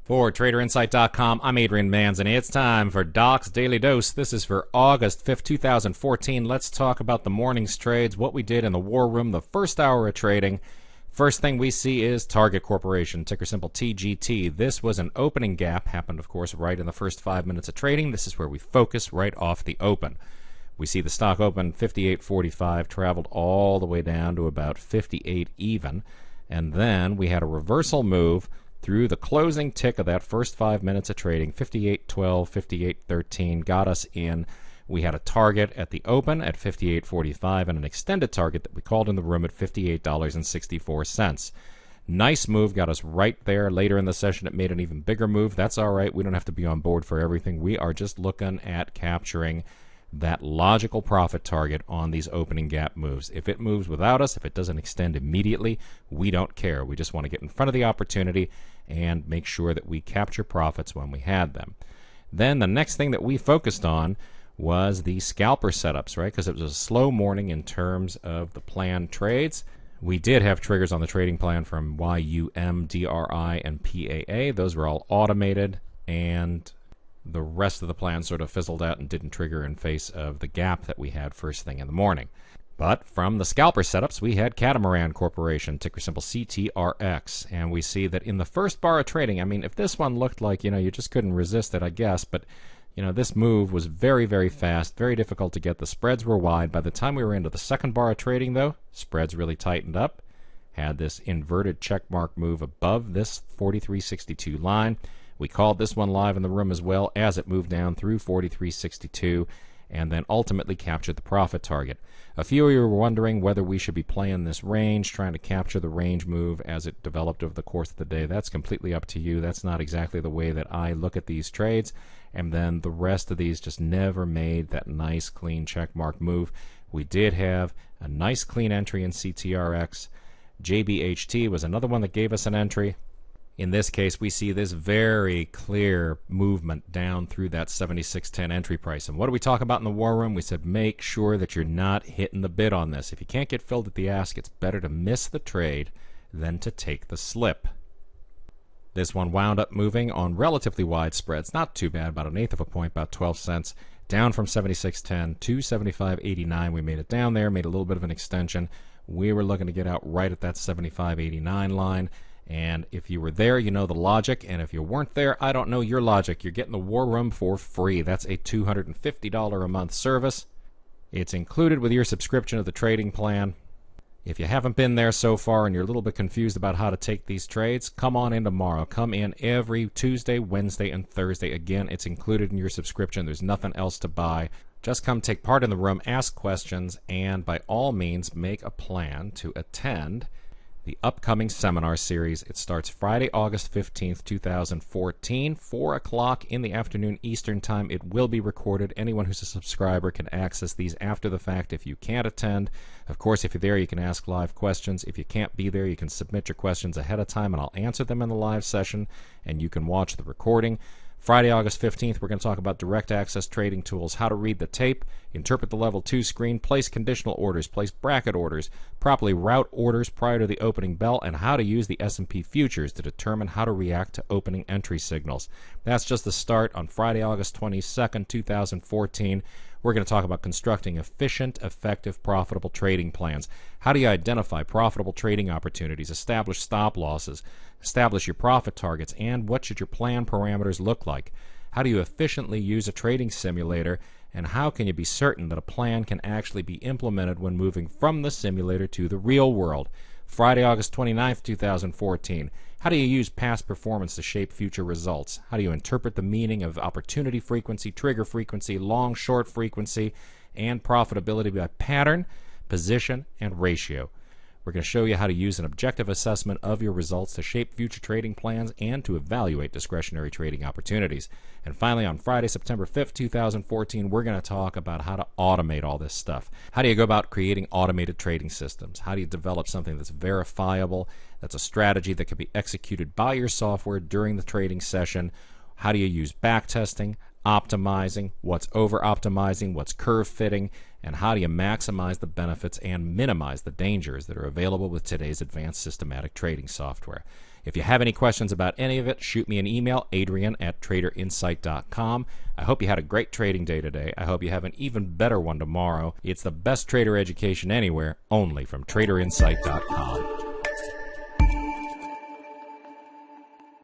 For TraderInsight.com, I'm Adrian Manzini. It's time for Doc's Daily Dose. This is for August 5th, 2014. Let's talk about the morning's trades, what we did in the war room, the first hour of trading. First thing we see is Target Corporation, ticker symbol TGT. This was an opening gap, happened, of course, right in the first 5 minutes of trading. This is where we focus right off the open. We see the stock open 58.45, traveled all the way down to about 58 even, and then we had a reversal move through the closing tick of that first 5 minutes of trading. 58.12, 58.13 got us in. We had a target at the open at 58.45 and an extended target that we called in the room at $58.64. Nice move, got us right there. Later in the session it made an even bigger move. That's all right. We don't have to be on board for everything. We are just looking at capturing that logical profit target on these opening gap moves. If it moves without us, if it doesn't extend immediately, we don't care. We just want to get in front of the opportunity and make sure that we capture profits when we had them. Then the next thing that we focused on was the scalper setups, right? Because it was a slow morning in terms of the planned trades. We did have triggers on the trading plan from YUM, DRI, and PAA. Those were all automated, and the rest of the plan sort of fizzled out and didn't trigger in face of the gap that we had first thing in the morning. But from the scalper setups, we had Catamaran Corporation, ticker symbol CTRX, and we see that in the first bar of trading, I mean, if this one looked like, you just couldn't resist it, I guess, but, this move was very, very fast, very difficult to get. The spreads were wide. By the time we were into the second bar of trading, though, spreads really tightened up, had this inverted checkmark move above this 43.62 line. We called this one live in the room as well as it moved down through 43.62 and then ultimately captured the profit target. A few of you were wondering whether we should be playing this range, trying to capture the range move as it developed over the course of the day. That's completely up to you. That's not exactly the way that I look at these trades. And then the rest of these just never made that nice clean checkmark move. We did have a nice clean entry in CTRX. JBHT was another one that gave us an entry. In this case, we see this very clear movement down through that 76.10 entry price. And what do we talk about in the war room? We said make sure that you're not hitting the bid on this. If you can't get filled at the ask, it's better to miss the trade than to take the slip. This one wound up moving on relatively wide spreads. Not too bad, about 1/8 of a point, about 12 cents. Down from 76.10 to 75.89. We made it down there, made a little bit of an extension. We were looking to get out right at that 75.89 line. And if you were there, you know the logic. And if you weren't there, I don't know your logic. You're getting the war room for free. That's a $250 a month service. It's included with your subscription of the trading plan. If you haven't been there so far and you're a little bit confused about how to take these trades, come on in tomorrow. Come in every Tuesday, Wednesday, and Thursday. Again, it's included in your subscription. There's nothing else to buy. Just come take part in the room, ask questions, and by all means make a plan to attend the upcoming seminar series. It starts Friday, August 15th, 2014, 4 o'clock in the afternoon Eastern Time. It will be recorded. Anyone who's a subscriber can access these after the fact if you can't attend. Of course, if you're there, you can ask live questions. If you can't be there, you can submit your questions ahead of time, and I'll answer them in the live session, and you can watch the recording. Friday, August 15th, we're going to talk about direct access trading tools, how to read the tape, interpret the level 2 screen, place conditional orders, place bracket orders, properly route orders prior to the opening bell, and how to use the S&P futures to determine how to react to opening entry signals. That's just the start on Friday, August 22nd, 2014. We're going to talk about constructing efficient, effective, profitable trading plans. How do you identify profitable trading opportunities, establish stop losses, establish your profit targets, and what should your plan parameters look like? How do you efficiently use a trading simulator, and how can you be certain that a plan can actually be implemented when moving from the simulator to the real world? Friday, August 29th, 2014. How do you use past performance to shape future results? How do you interpret the meaning of opportunity frequency, trigger frequency, long, short frequency, and profitability by pattern, position, and ratio? We're going to show you how to use an objective assessment of your results to shape future trading plans and to evaluate discretionary trading opportunities. And finally, on Friday, September 5th, 2014, we're going to talk about how to automate all this stuff. How do you go about creating automated trading systems? How do you develop something that's verifiable, that's a strategy that can be executed by your software during the trading session? How do you use backtesting, optimizing, what's over-optimizing, what's curve fitting, and how do you maximize the benefits and minimize the dangers that are available with today's advanced systematic trading software? If you have any questions about any of it, shoot me an email, adrian@traderinsight.com. I hope you had a great trading day today. I hope you have an even better one tomorrow. It's the best trader education anywhere, only from traderinsight.com.